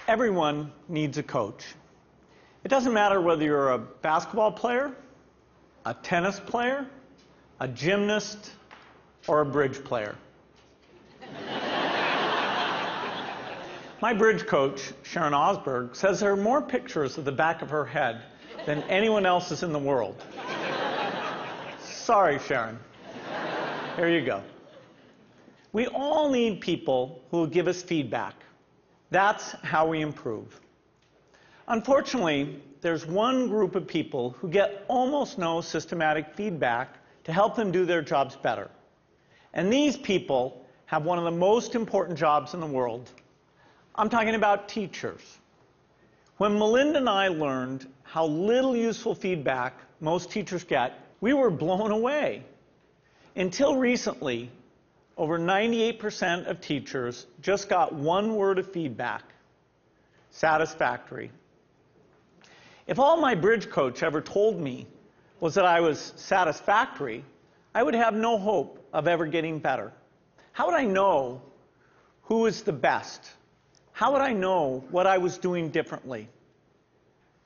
Everyone needs a coach. It doesn't matter whether you're a basketball player, a tennis player, a gymnast, or a bridge player. My bridge coach, Sharon Osberg, says there are more pictures of the back of her head than anyone else's in the world. Sorry, Sharon. Here you go. We all need people who will give us feedback. That's how we improve. Unfortunately, there's one group of people who get almost no systematic feedback to help them do their jobs better. And these people have one of the most important jobs in the world. I'm talking about teachers. When Melinda and I learned how little useful feedback most teachers get, we were blown away. Until recently, over 98% of teachers just got one word of feedback: satisfactory. If all my bridge coach ever told me was that I was satisfactory, I would have no hope of ever getting better. How would I know who is the best? How would I know what I was doing differently?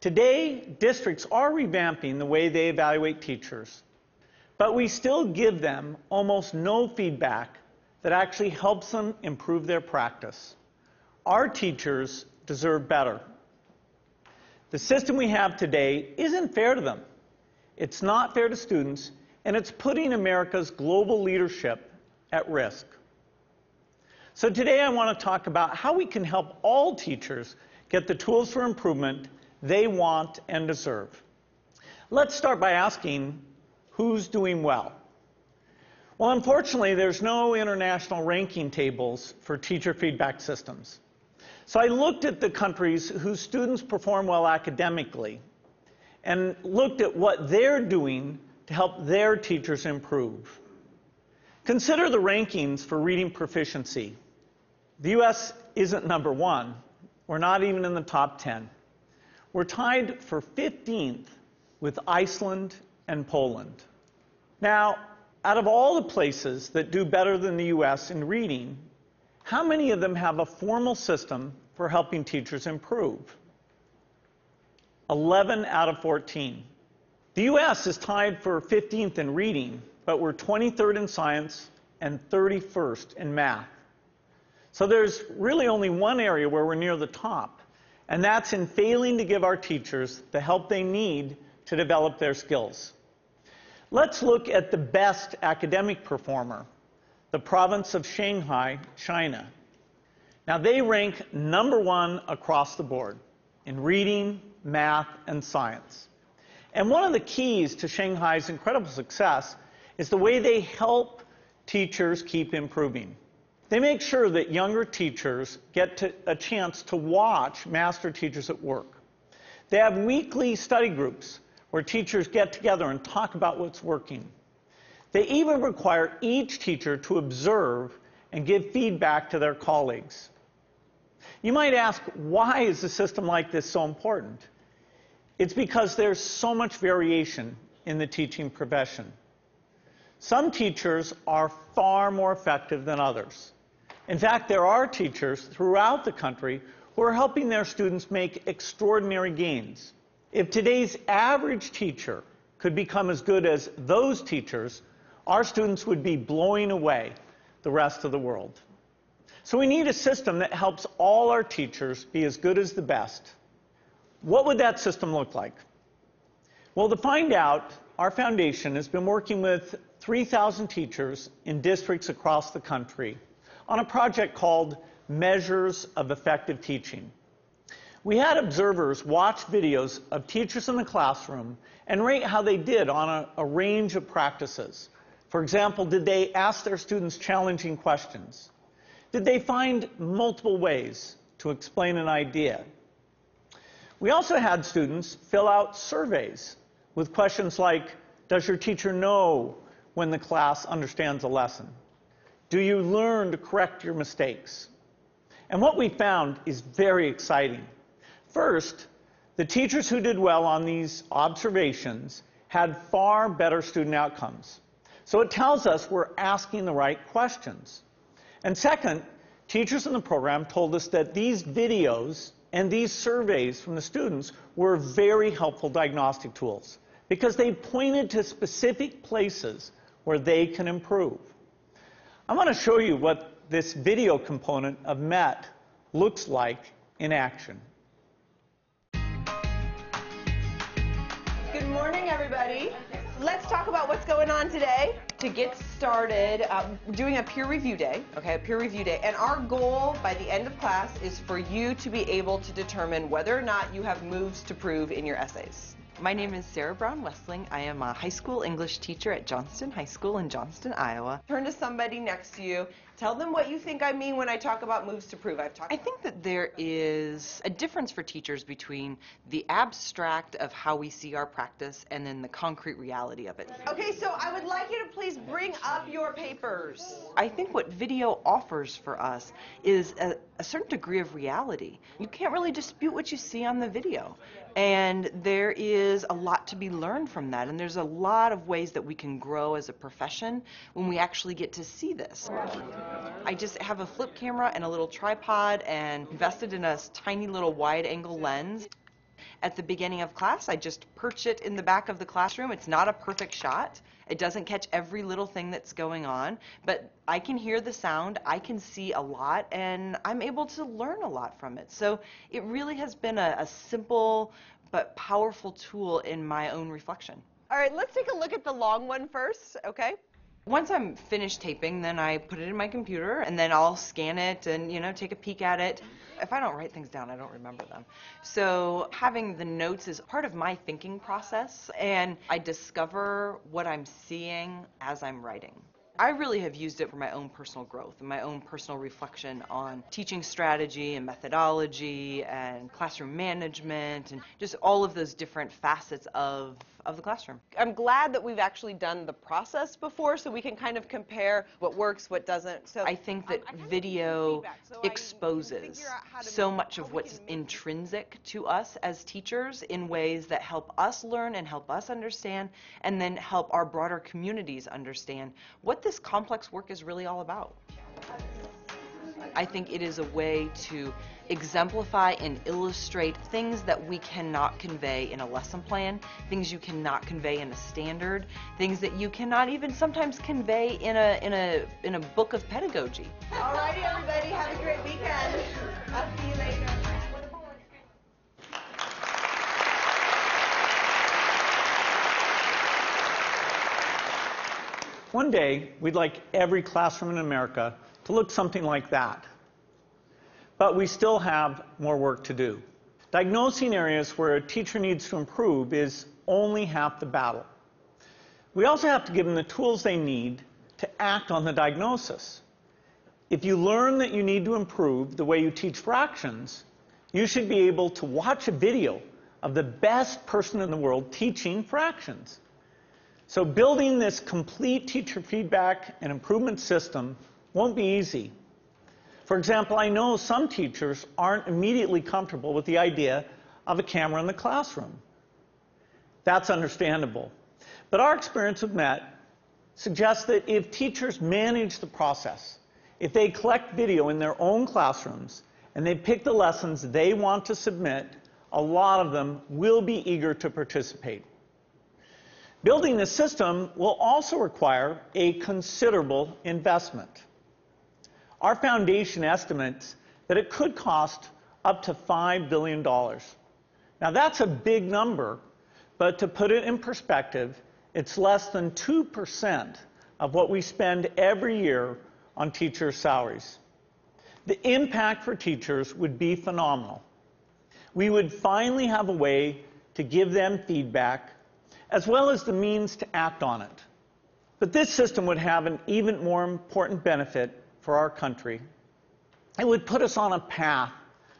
Today, districts are revamping the way they evaluate teachers, but we still give them almost no feedback that actually helps them improve their practice. Our teachers deserve better. The system we have today isn't fair to them. It's not fair to students, and it's putting America's global leadership at risk. So today I want to talk about how we can help all teachers get the tools for improvement they want and deserve. Let's start by asking, who's doing well? Well, unfortunately, there's no international ranking tables for teacher feedback systems. So I looked at the countries whose students perform well academically and looked at what they're doing to help their teachers improve. Consider the rankings for reading proficiency. The US isn't number one. We're not even in the top 10. We're tied for 15th with Iceland and Poland. Now, out of all the places that do better than the US in reading, how many of them have a formal system for helping teachers improve? 11 out of 14. The US is tied for 15th in reading, but we're 23rd in science and 31st in math. So there's really only one area where we're near the top, and that's in failing to give our teachers the help they need to develop their skills. Let's look at the best academic performer, the province of Shanghai, China. Now, they rank #1 across the board in reading, math, and science. And one of the keys to Shanghai's incredible success is the way they help teachers keep improving. They make sure that younger teachers get a chance to watch master teachers at work. They have weekly study groups where teachers get together and talk about what's working. They even require each teacher to observe and give feedback to their colleagues. You might ask, why is a system like this so important? It's because there's so much variation in the teaching profession. Some teachers are far more effective than others. In fact, there are teachers throughout the country who are helping their students make extraordinary gains. If today's average teacher could become as good as those teachers, our students would be blowing away the rest of the world. So we need a system that helps all our teachers be as good as the best. What would that system look like? Well, to find out, our foundation has been working with 3,000 teachers in districts across the country on a project called Measures of Effective Teaching. We had observers watch videos of teachers in the classroom and rate how they did on a range of practices. For example, did they ask their students challenging questions? Did they find multiple ways to explain an idea? We also had students fill out surveys with questions like, does your teacher know when the class understands a lesson? Do you learn to correct your mistakes? And what we found is very exciting. First, the teachers who did well on these observations had far better student outcomes. So it tells us we're asking the right questions. And second, teachers in the program told us that these videos And these surveys from the students were very helpful diagnostic tools because they pointed to specific places where they can improve. I want to show you what this video component of MET looks like in action. Good morning, everybody. Let's talk about what's going on today. To get started, doing a peer review day, okay, a peer review day. And our goal by the end of class is for you to be able to determine whether or not you have moves to prove in your essays. My name is Sarah Brown-Westling. I am a high school English teacher at Johnston High School in Johnston, Iowa. Turn to somebody next to you. Tell them what you think I mean when I talk about moves to prove. I think that there is a difference for teachers between the abstract of how we see our practice and then the concrete reality of it. Okay, so I would like you to please bring up your papers. I think what video offers for us is a certain degree of reality. You can't really dispute what you see on the video. And there is a lot to be learned from that. And there's a lot of ways that we can grow as a profession when we actually get to see this. I just have a flip camera and a little tripod and invested in a tiny little wide angle lens. At the beginning of class, I just perch it in the back of the classroom. It's not a perfect shot. It doesn't catch every little thing that's going on, but I can hear the sound, I can see a lot, and I'm able to learn a lot from it. So it really has been a simple but powerful tool in my own reflection. All right, let's take a look at the long one first, okay? Once I'm finished taping, then I put it in my computer, and then I'll scan it and, take a peek at it. If I don't write things down, I don't remember them. So having the notes is part of my thinking process, and I discover what I'm seeing as I'm writing. I really have used it for my own personal growth and my own personal reflection on teaching strategy and methodology and classroom management and just all of those different facets of the classroom. I'm glad that we've actually done the process before so we can kind of compare what works, what doesn't. So I think that video exposes so much of what's intrinsic to us as teachers in ways that help us learn and help us understand and then help our broader communities understand what this complex work is really all about. I think it is a way to exemplify and illustrate things that we cannot convey in a lesson plan, things you cannot convey in a standard, things that you cannot even sometimes convey in a book of pedagogy. All righty, everybody, have a great weekend. I'll see you later. One day, we'd like every classroom in America to look something like that. But we still have more work to do. Diagnosing areas where a teacher needs to improve is only half the battle. We also have to give them the tools they need to act on the diagnosis. If you learn that you need to improve the way you teach fractions, you should be able to watch a video of the best person in the world teaching fractions. So building this complete teacher feedback and improvement system won't be easy. For example, I know some teachers aren't immediately comfortable with the idea of a camera in the classroom. That's understandable. But our experience with MET suggests that if teachers manage the process, if they collect video in their own classrooms and they pick the lessons they want to submit, a lot of them will be eager to participate. Building this system will also require a considerable investment. Our foundation estimates that it could cost up to $5 billion. Now that's a big number, but to put it in perspective, it's less than 2% of what we spend every year on teachers' salaries. The impact for teachers would be phenomenal. We would finally have a way to give them feedback as well as the means to act on it. But this system would have an even more important benefit for our country. It would put us on a path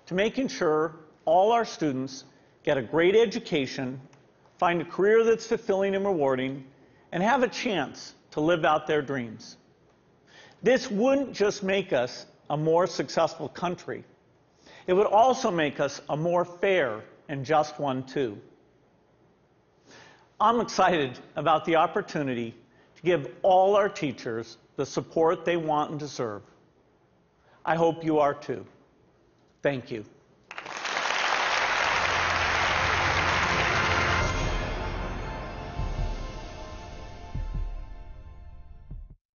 to making sure all our students get a great education, find a career that's fulfilling and rewarding, and have a chance to live out their dreams. This wouldn't just make us a more successful country. It would also make us a more fair and just one too. I'm excited about the opportunity to give all our teachers the support they want and deserve. I hope you are too. Thank you.